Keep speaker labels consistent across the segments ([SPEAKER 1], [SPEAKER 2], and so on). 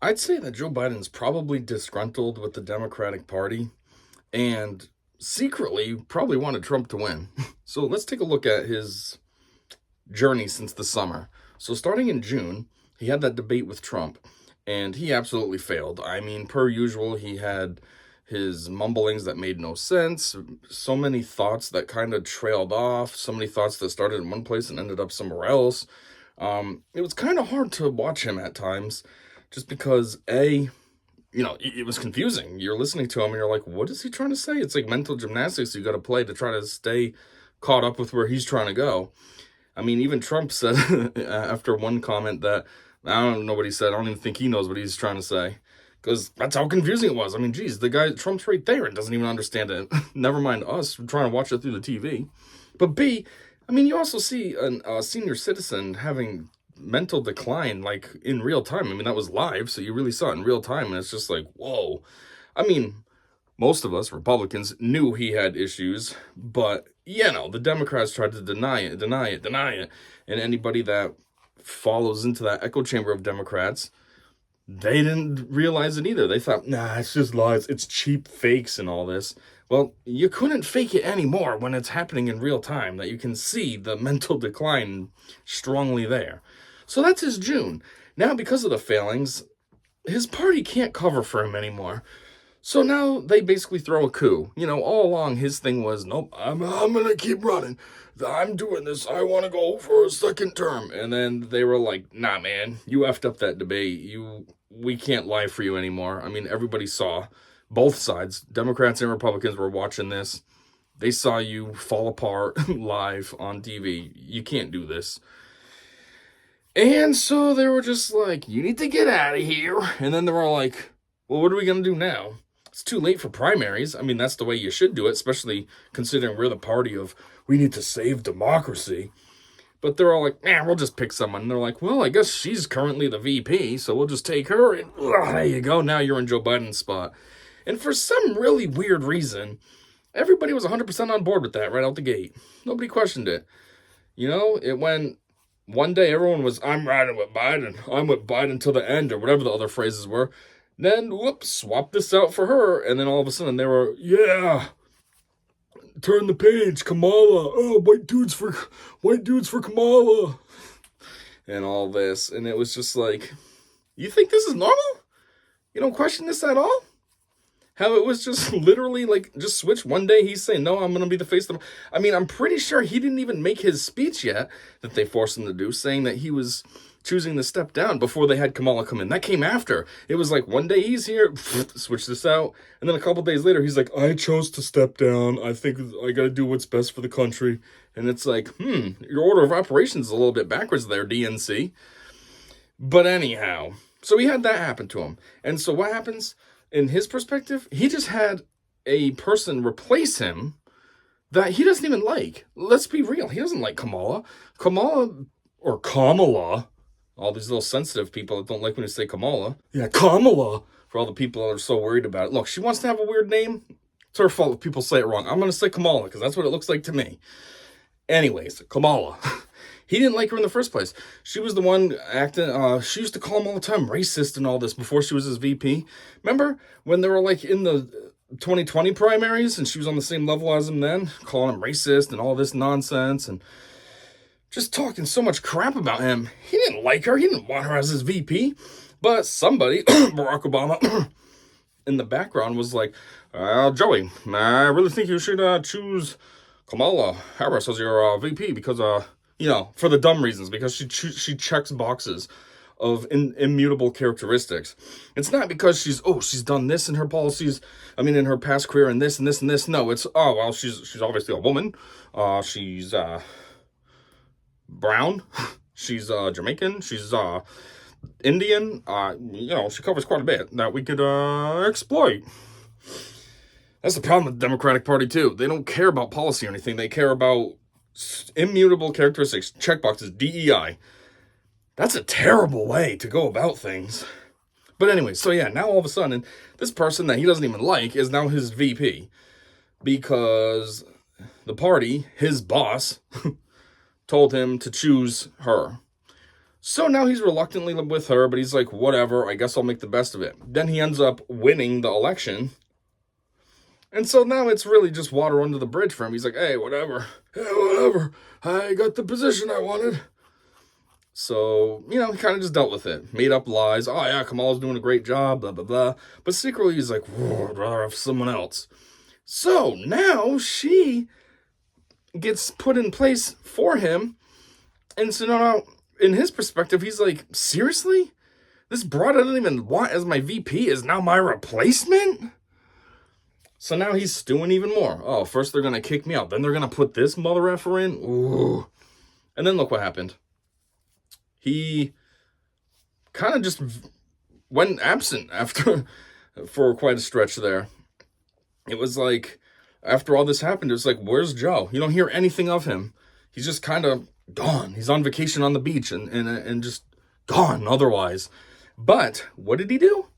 [SPEAKER 1] I'd say that Joe Biden's probably disgruntled with the Democratic Party and secretly probably wanted Trump to win. So let's take a look at his journey since the summer. So starting in June, he had that debate with Trump, and he absolutely failed. I mean, per usual, he had his mumblings that made no sense, so many thoughts that kind of trailed off, so many thoughts that started in one place and ended up somewhere else. It was kind of hard to watch him at times, just because it was confusing. You're listening to him and you're like, what is he trying to say? It's like mental gymnastics you got to play to try to stay caught up with where he's trying to go. I mean, even Trump said after one comment that I don't know what he said. I don't even think he knows what he's trying to say because that's how confusing it was. I mean, geez, the guy Trump's right there and doesn't even understand it. Never mind us trying to watch it through the TV. But B, I mean, you also see a senior citizen having mental decline like in real time. I mean, that was live, so you really saw it in real time, and it's just like, whoa. I mean, most of us Republicans knew he had issues, but the Democrats tried to deny it, deny it, deny it. And anybody that follows into that echo chamber of Democrats, they didn't realize it either. They thought, nah, it's just lies, it's cheap fakes and all this. Well, you couldn't fake it anymore when it's happening in real time, that you can see the mental decline strongly there. So that's his June. Now, because of the failings, his party can't cover for him anymore. So now they basically throw a coup. All along his thing was, nope, I'm going to keep running. I'm doing this. I want to go for a second term. And then they were like, nah, man, you effed up that debate. We can't lie for you anymore. I mean, everybody saw both sides. Democrats and Republicans were watching this. They saw you fall apart live on TV. You can't do this. And so they were just like, you need to get out of here. And then they were all like, well, what are we going to do now? It's too late for primaries. I mean, that's the way you should do it, especially considering we're the party of we need to save democracy. But they're all like, we'll just pick someone. And they're like, well, I guess she's currently the VP, so we'll just take her. And there you go. Now you're in Joe Biden's spot. And for some really weird reason, everybody was 100% on board with that right out the gate. Nobody questioned it. It went one day, everyone was, I'm riding with Biden. I'm with Biden till the end, or whatever the other phrases were. Then, whoops, swap this out for her. And then all of a sudden they were, yeah, turn the page, Kamala. Oh, white dudes for Kamala. And all this. And it was just like, you think this is normal? You don't question this at all? How it was just literally like, just switch one day. He's saying, no, I'm going to be the face of I mean, I'm pretty sure he didn't even make his speech yet that they forced him to do, saying that he was choosing to step down before they had Kamala come in. That came after. It was like one day he's here, switch this out. And then a couple days later, he's like, I chose to step down. I think I got to do what's best for the country. And it's like, your order of operations is a little bit backwards there, DNC. But anyhow, so he had that happen to him. And so what happens? In his perspective, he just had a person replace him that he doesn't even like. Let's be real. He doesn't like Kamala. Kamala. All these little sensitive people that don't like when you say Kamala. Yeah, Kamala. For all the people that are so worried about it. Look, she wants to have a weird name. It's her fault if people say it wrong. I'm going to say Kamala because that's what it looks like to me. Anyways, Kamala. He didn't like her in the first place. She was the one acting, she used to call him all the time racist and all this before she was his VP. Remember when they were like in the 2020 primaries and she was on the same level as him then, calling him racist and all this nonsense and just talking so much crap about him. He didn't like her. He didn't want her as his VP. But somebody, Barack Obama, in the background was like, Joey, I really think you should choose Kamala Harris as your VP because, for the dumb reasons, because she checks boxes of immutable characteristics. It's not because she's done this in her policies, in her past career and this and this and this. No, it's, she's obviously a woman. She's brown. She's Jamaican. She's Indian. She covers quite a bit that we could exploit. That's the problem with the Democratic Party, too. They don't care about policy or anything. They care about immutable characteristics, checkboxes, DEI. That's a terrible way to go about things. But anyway, so yeah, now all of a sudden, this person that he doesn't even like is now his VP. Because the party, his boss, told him to choose her. So now he's reluctantly with her, but he's like, whatever, I guess I'll make the best of it. Then he ends up winning the election. And so now it's really just water under the bridge for him. He's like, hey, whatever. Hey, whatever. I got the position I wanted. So, he kind of just dealt with it. Made up lies. Oh, yeah, Kamala's doing a great job, blah, blah, blah. But secretly, he's like, I'd rather have someone else. So now she gets put in place for him. And so now, in his perspective, he's like, seriously? This broad I didn't even want as my VP is now my replacement? So now he's stewing even more. Oh, first they're going to kick me out. Then they're going to put this mother effer in. Ooh. And then look what happened. He kind of just went absent for quite a stretch there. It was like, after all this happened, it was like, where's Joe? You don't hear anything of him. He's just kind of gone. He's on vacation on the beach and just gone otherwise. But what did he do?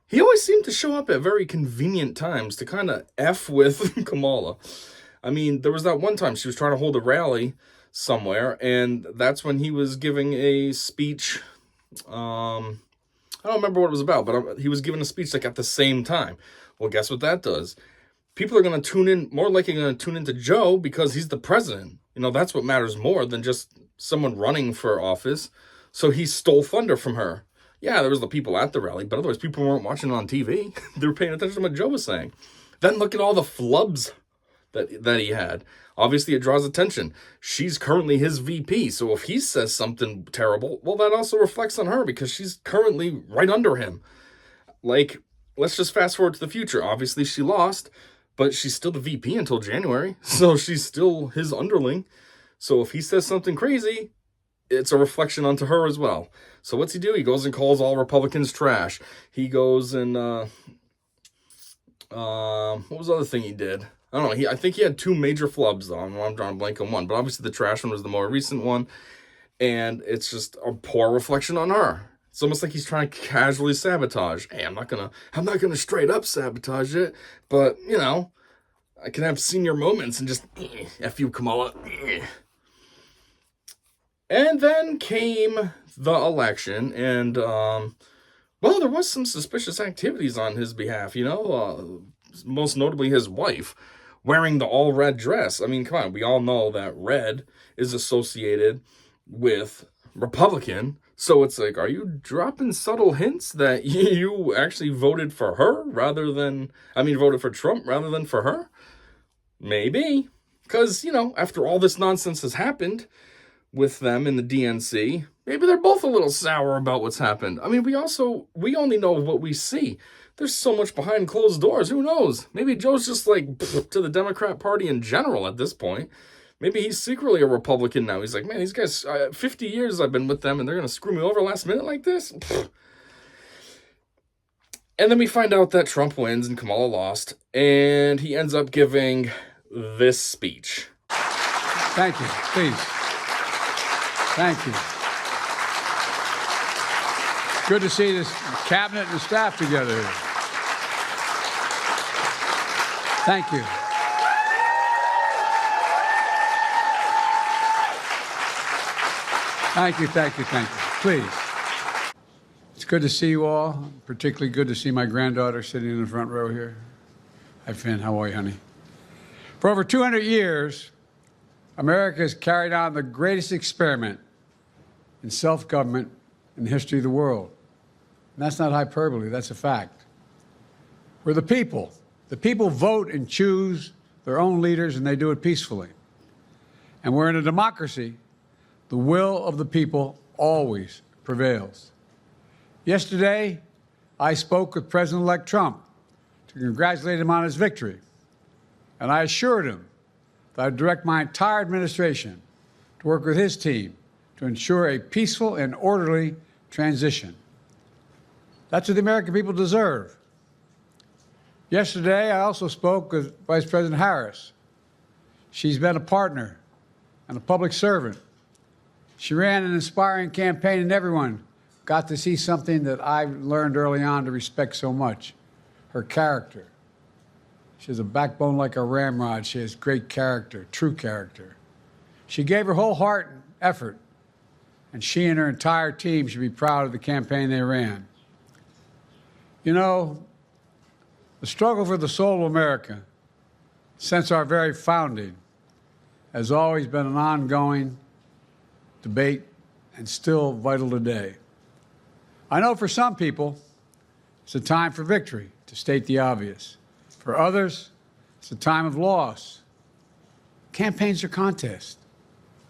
[SPEAKER 1] He always seemed to show up at very convenient times to kind of F with Kamala. I mean, there was that one time she was trying to hold a rally somewhere, and that's when he was giving a speech. I don't remember what it was about, but he was giving a speech like at the same time. Well, guess what that does? People are going to tune in, more likely going to tune into Joe because he's the president. That's what matters more than just someone running for office. So he stole thunder from her. Yeah, there was the people at the rally, but otherwise people weren't watching on TV. They were paying attention to what Joe was saying. Then look at all the flubs that he had. Obviously, it draws attention. She's currently his VP, so if he says something terrible, well, that also reflects on her because she's currently right under him. Like, let's just fast forward to the future. Obviously, she lost, but she's still the VP until January, so she's still his underling. So if he says something crazy, it's a reflection onto her as well. So what's he do? He goes and calls all Republicans trash. He goes and, what was the other thing he did? I don't know. I think he had two major flubs, though. I'm drawing a blank on one. But obviously the trash one was the more recent one. And it's just a poor reflection on her. It's almost like he's trying to casually sabotage. Hey, I'm not gonna straight up sabotage it. But, I can have senior moments and just, F you, Kamala. And then came the election, and, there was some suspicious activities on his behalf, most notably his wife, wearing the all-red dress. I mean, come on, we all know that red is associated with Republican, so it's like, are you dropping subtle hints that you actually voted for her voted for Trump rather than for her? Maybe, because, after all this nonsense has happened with them in the DNC, maybe they're both a little sour about what's happened. I mean, we only know what we see. There's so much behind closed doors. Who knows? Maybe Joe's just like to the Democrat Party in general at this point. Maybe he's secretly a Republican now. He's like, man, these guys, 50 years I've been with them, and they're going to screw me over last minute like this? And then we find out that Trump wins and Kamala lost, and he ends up giving this speech.
[SPEAKER 2] Thank you. Please. Thank you. Good to see this cabinet and the staff together here. Thank you. Thank you, thank you, thank you. Please. It's good to see you all. Particularly good to see my granddaughter sitting in the front row here. Hi, Finn. How are you, honey? For over 200 years, America has carried on the greatest experiment in self-government in the history of the world. And that's not hyperbole, that's a fact. We're the people. The people vote and choose their own leaders, and they do it peacefully. And we're in a democracy. The will of the people always prevails. Yesterday, I spoke with President-elect Trump to congratulate him on his victory. And I assured him that I'd direct my entire administration to work with his team to ensure a peaceful and orderly transition. That's what the American people deserve. Yesterday, I also spoke with Vice President Harris. She's been a partner and a public servant. She ran an inspiring campaign, and everyone got to see something that I learned early on to respect so much, her character. She has a backbone like a ramrod. She has great character, true character. She gave her whole heart and effort and she and her entire team should be proud of the campaign they ran. You know, the struggle for the soul of America, since our very founding, has always been an ongoing debate and still vital today. I know for some people, it's a time for victory, to state the obvious. For others, it's a time of loss. Campaigns are contests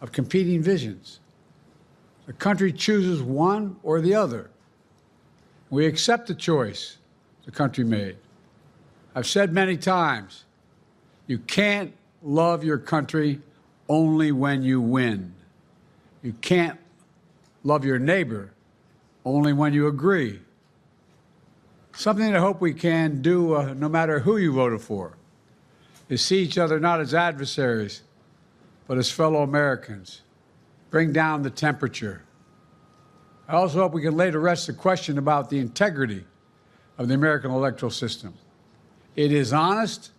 [SPEAKER 2] of competing visions. The country chooses one or the other. We accept the choice the country made. I've said many times, you can't love your country only when you win. You can't love your neighbor only when you agree. Something I hope we can do, no matter who you voted for, is see each other not as adversaries, but as fellow Americans. Bring down the temperature. I also hope we can lay to rest the question about the integrity of the American electoral system. It is honest,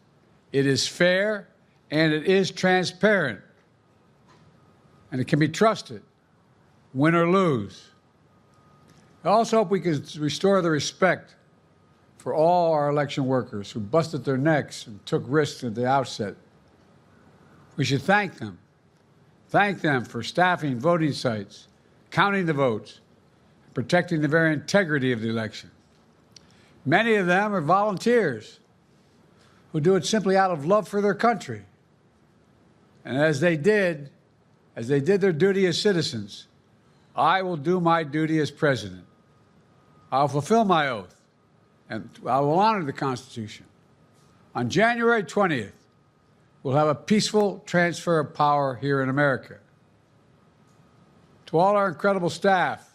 [SPEAKER 2] it is fair, and it is transparent. And it can be trusted, win or lose. I also hope we can restore the respect for all our election workers who busted their necks and took risks at the outset. We should thank them. Thank them for staffing voting sites, counting the votes, and protecting the very integrity of the election. Many of them are volunteers who do it simply out of love for their country. And as they did their duty as citizens, I will do my duty as president. I'll fulfill my oath, and I will honor the Constitution. On January 20th, we'll have a peaceful transfer of power here in America. To all our incredible staff,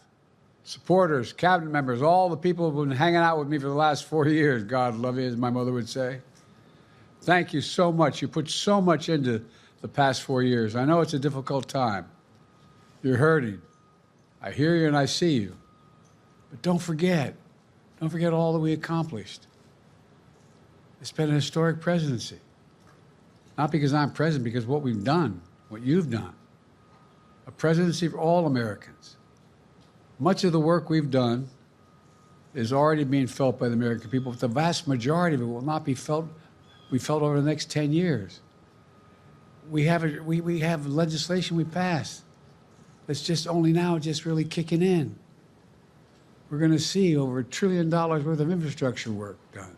[SPEAKER 2] supporters, cabinet members, all the people who've been hanging out with me for the last 4 years, God love you, as my mother would say, thank you so much. You put so much into the past 4 years. I know it's a difficult time. You're hurting. I hear you and I see you. But don't forget all that we accomplished. It's been a historic presidency. Not because I'm president, because what we've done, what you've done. A presidency for all Americans. Much of the work we've done is already being felt by the American people, but the vast majority of it will not be felt over the next 10 years. We have legislation we passed that's just only now just really kicking in. We're going to see over $1 trillion worth of infrastructure work done,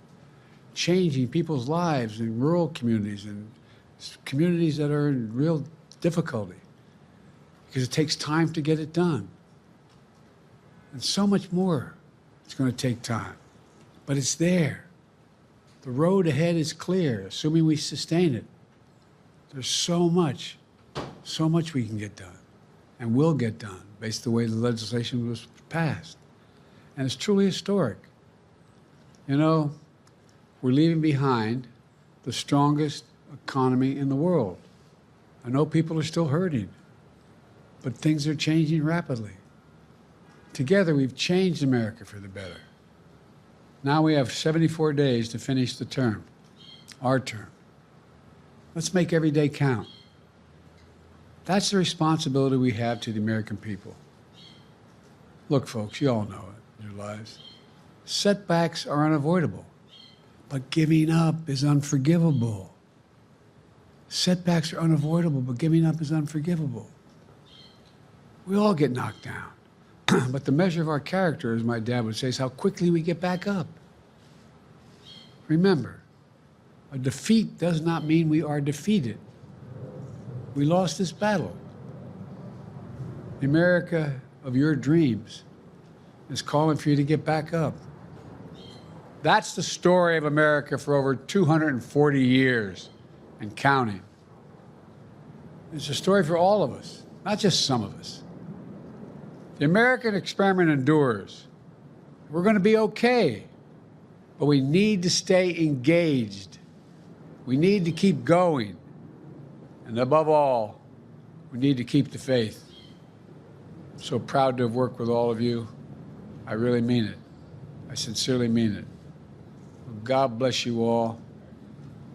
[SPEAKER 2] changing people's lives in rural communities and communities that are in real difficulty, because it takes time to get it done. And so much more it's going to take time, but it's there. The road ahead is clear, assuming we sustain it. There's so much we can get done and will get done based on the way the legislation was passed. And it's truly historic. You know, we're leaving behind the strongest economy in the world. I know people are still hurting, but things are changing rapidly. Together, we've changed America for the better. Now we have 74 days to finish the term, our term. Let's make every day count. That's the responsibility we have to the American people. Look, folks, you all know it in your lives. Setbacks are unavoidable, but giving up is unforgivable. Setbacks are unavoidable, but giving up is unforgivable. We all get knocked down. But the measure of our character, as my dad would say, is how quickly we get back up. Remember, a defeat does not mean we are defeated. We lost this battle. The America of your dreams is calling for you to get back up. That's the story of America for over 240 years and counting. It's a story for all of us, not just some of us. The American experiment endures. We're going to be okay, but we need to stay engaged. We need to keep going. And above all, we need to keep the faith. I'm so proud to have worked with all of you. I really mean it. I sincerely mean it. God bless you all.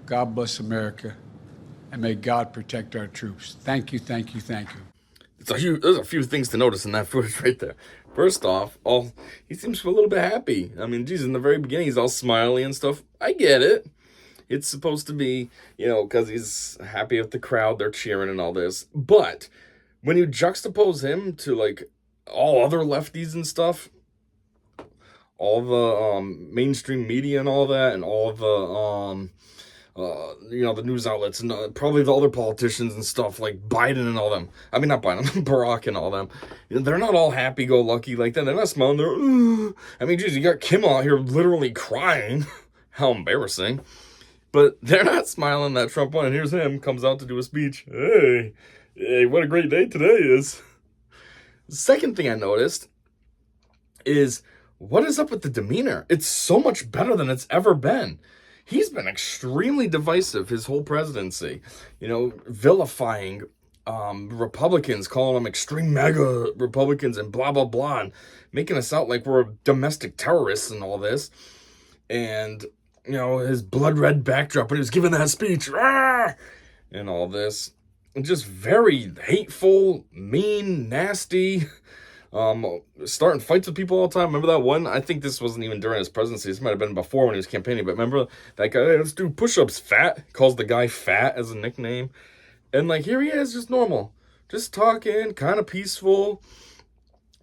[SPEAKER 2] God bless America. And may God protect our troops. Thank you, thank you, thank you.
[SPEAKER 1] There's a few things to notice in that footage right there. First off, he seems a little bit happy. I mean, geez, in the very beginning, he's all smiley and stuff. I get it. It's supposed to be, because he's happy with the crowd, they're cheering and all this. But when you juxtapose him to, like, all other lefties and stuff, all the mainstream media and all that, and all the the news outlets and probably the other politicians and stuff like Biden and all them. I mean, not Biden, Barack and all them. They're not all happy-go-lucky like that. They're not smiling. They're, I mean, geez, you got Kim out here literally crying. How embarrassing. But they're not smiling that Trump won. And here's him, comes out to do a speech. Hey, what a great day today is. The second thing I noticed is, what is up with the demeanor? It's so much better than it's ever been. He's been extremely divisive his whole presidency, vilifying Republicans, calling them extreme MAGA Republicans and blah, blah, blah, and making us out like we're domestic terrorists and all this. And, his blood red backdrop when he was giving that speech, and all this. And just very hateful, mean, nasty, starting fights with people all the time. Remember that one? I think this wasn't even during his presidency. This might have been before when he was campaigning. But remember that guy? Hey, let's do push-ups. Fat. Calls the guy fat as a nickname. And like, here he is, just normal, just talking, kind of peaceful,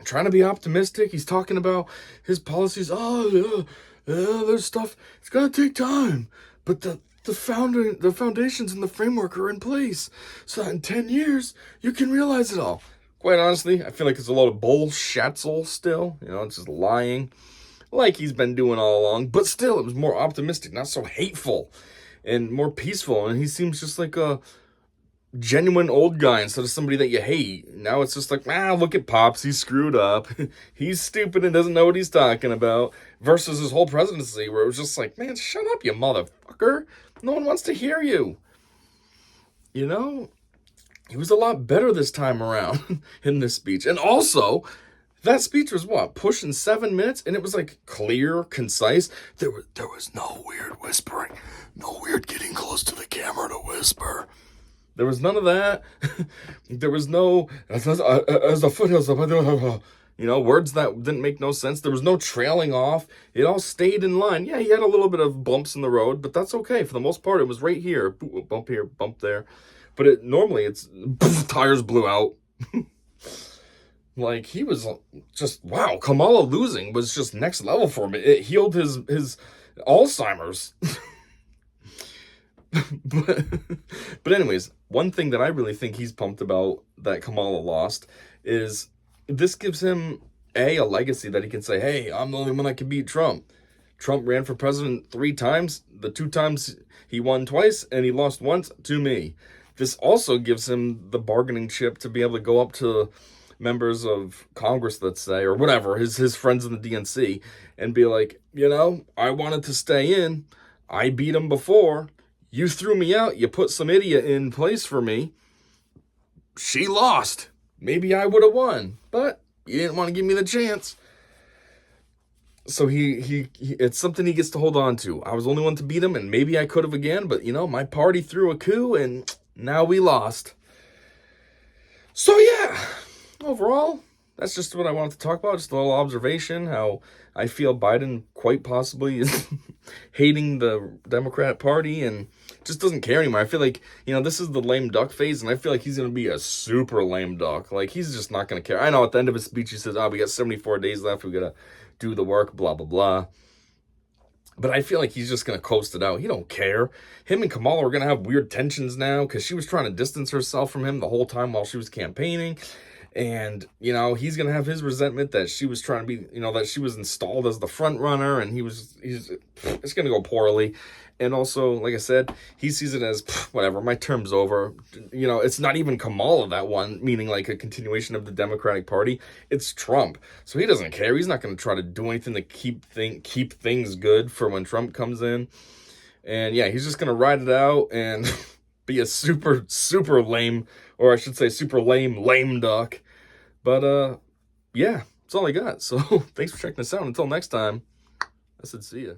[SPEAKER 1] trying to be optimistic. He's talking about his policies. Oh yeah, there's stuff. It's gonna take time, but the foundations and the framework are in place, so that in 10 years you can realize it all. Quite honestly, I feel like it's a lot of bullshatzel still. It's just lying, like he's been doing all along. But still, it was more optimistic, not so hateful, and more peaceful. And he seems just like a genuine old guy instead of somebody that you hate. Now it's just like, look at Pops, he's screwed up. He's stupid and doesn't know what he's talking about. Versus his whole presidency, where it was just like, man, shut up, you motherfucker. No one wants to hear you. He was a lot better this time around in this speech. And also, that speech was pushing 7 minutes, and it was like clear, concise. There was no weird whispering, no weird getting close to the camera to whisper. There was none of that. There was no as the foothills, words that didn't make no sense. There was no trailing off. It all stayed in line. Yeah, he had a little bit of bumps in the road, but that's okay. For the most part, it was right here. Bump here, bump there. But normally it's tires blew out. Like, he was just, wow, Kamala losing was just next level for him. It healed his Alzheimer's. But anyways, one thing that I really think he's pumped about that Kamala lost is this gives him a legacy that he can say, hey, I'm the only one that can beat Trump. Trump ran for president 3 times. The 2 times he won twice and he lost once to me. This also gives him the bargaining chip to be able to go up to members of Congress, let's say, or whatever, his friends in the DNC, and be like, I wanted to stay in. I beat him before. You threw me out. You put some idiot in place for me. She lost. Maybe I would have won, but you didn't want to give me the chance. So he it's something he gets to hold on to. I was the only one to beat him, and maybe I could have again, but my party threw a coup, and now we lost. So yeah, overall, that's just what I wanted to talk about. Just a little observation, how I feel Biden quite possibly is hating the Democrat Party and just doesn't care anymore. I feel like, this is the lame duck phase, and I feel like he's going to be a super lame duck. Like, he's just not going to care. I know at the end of his speech, he says, we got 74 days left. We got to do the work, blah, blah, blah. But I feel like he's just going to coast it out. He don't care. Him and Kamala are going to have weird tensions now because she was trying to distance herself from him the whole time while she was campaigning. And, he's going to have his resentment that she was trying to be, that she was installed as the front runner, and it's going to go poorly. And also, like I said, he sees it as, whatever, my term's over. It's not even Kamala that won, meaning like a continuation of the Democratic Party. It's Trump. So he doesn't care. He's not going to try to do anything to keep things good for when Trump comes in. And yeah, he's just going to ride it out and be a super, super lame, or I should say super lame duck. But yeah, that's all I got. So thanks for checking this out. Until next time, I said see ya.